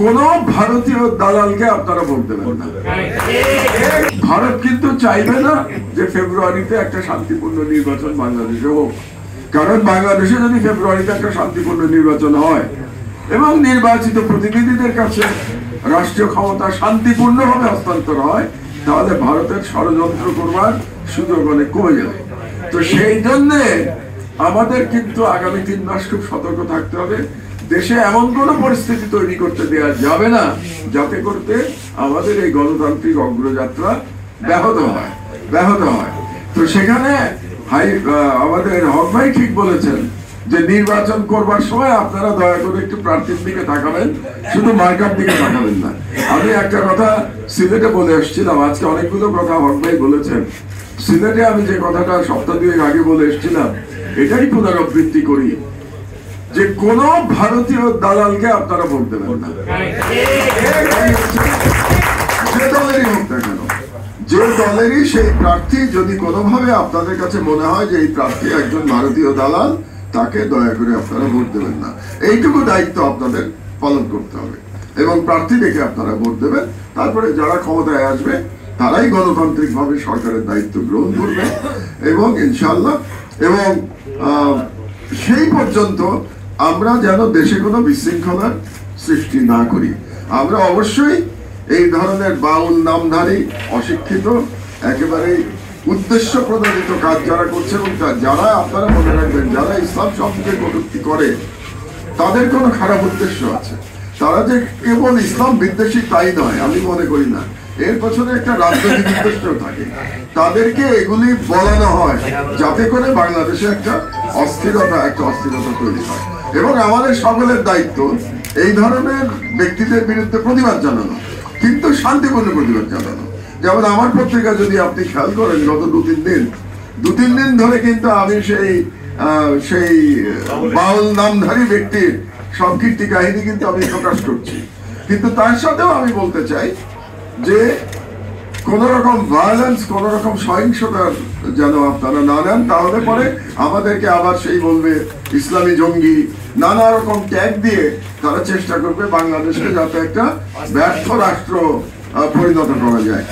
কোন ভারতীয় দালালকে আপনারা ভোট দেবেন না। ভারত কিন্তু চাইবে না যে ফেব্রুয়ারিতে একটা শান্তিপূর্ণ নির্বাচন বাংলাদেশে হোক, কারণ বাংলাদেশে যদি ফেব্রুয়ারিতে একটা শান্তিপূর্ণ নির্বাচন হয় এবং নির্বাচিত প্রতিনিধিদের কাছে রাষ্ট্রীয় ক্ষমতা শান্তিপূর্ণভাবে হস্তান্তর হয়, তাহলে ভারতের ষড়যন্ত্র করবার সুযোগ অনেক কমে যাবে। তো সেই জন্যে আমাদের কিন্তু আগামী 3 মাস খুব সতর্ক থাকতে হবে। দেশে এমন কোন পরিস্থিতি তৈরি করতে দেওয়া যাবে না যাতে করতে আমাদের এই গণতান্ত্রিক অগ্রযাত্রা ব্যাহত হয়। তো সেখানে আমাদের হক ভাই ঠিক বলেছেন যে নির্বাচন করবার সময় আপনারা দয়া করে একটু প্রার্থীর দিকে তাকাবেন, শুধু মার্কার দিকে তাকাবেন না। আমি একটা কথা সিলেটে বলে এসেছিলাম, আজকে অনেকগুলো কথা হক ভাই বলেছেন। সিলেটে আমি যে কথাটা সপ্তাহ 2 আগে বলে এসেছিলাম, এটাই পুনরাবৃত্তি করি যে কোন ভারতীয় দালালকে আপনারা ভোট দেবেন না, যে দলেরই হোক না কেন। যে দলেরই সেই প্রার্থী যদি কোনোভাবে আপনাদের কাছে মনে হয় যে এই প্রার্থী একজন ভারতীয় দালাল, তাকে দয়া করে আপনারা ভোট দেবেন না। এইটুকু দায়িত্ব আপনাদের পালন করতে হবে এবং প্রার্থী দেখে আপনারা ভোট দেবেন। তারপরে যারা ক্ষমতায় আসবে তারাই গণতান্ত্রিক ভাবে সরকারের দায়িত্ব গ্রহণ করবে এবং ইনশাআল্লাহ, এবং সেই পর্যন্ত আমরা যেন দেশে কোনো বিশৃঙ্খলার সৃষ্টি না করি। আমরা অবশ্যই এই ধরনের বাউল নামধারী অশিক্ষিত একেবারে উদ্দেশ্য প্রণোদিত কাজ যারা করছে এবং যারা আপনারা মনে রাখবেন যারা ইসলাম সম্পর্কে কটূক্তি করে, তাদের কোনো খারাপ উদ্দেশ্য আছে। তারা যে কেবল ইসলাম বিদ্বেষী তাই নয়, আমি মনে করি না, এর পেছনে একটা রাজনৈতিক উদ্দেশ্য থাকে। তাদেরকে এগুলি বলানো হয় যাতে করে বাংলাদেশে একটা অস্থিরতা তৈরি হয় এবং আমাদের সকলের দায়িত্ব এই ধরনের ব্যক্তিদের বিরুদ্ধে প্রতিবাদ জানানো, কিন্তু শান্তিপূর্ণ প্রতিবাদ জানানো। যেমন আমার পত্রিকা যদি আপনি খেয়াল করেন, গত 2-3 দিন ধরে কিন্তু আমি সেই বাউল নামধারী ব্যক্তির সব কীর্তি কাহিনী কিন্তু আমি প্রকাশ করছি। কিন্তু তার সাথেও আমি বলতে চাই যে কোন রকম ভায়োলেন্স, কোন রকম সহিংসতার যেন আপনারা না নেন, তাহলে পরে আমাদেরকে আবার সেই বলবে ইসলামী জঙ্গি, নানা রকম ট্যাগ দিয়ে তারা চেষ্টা করবে বাংলাদেশকে যাতে একটা ব্যর্থ রাষ্ট্র পরিণত করা যায়।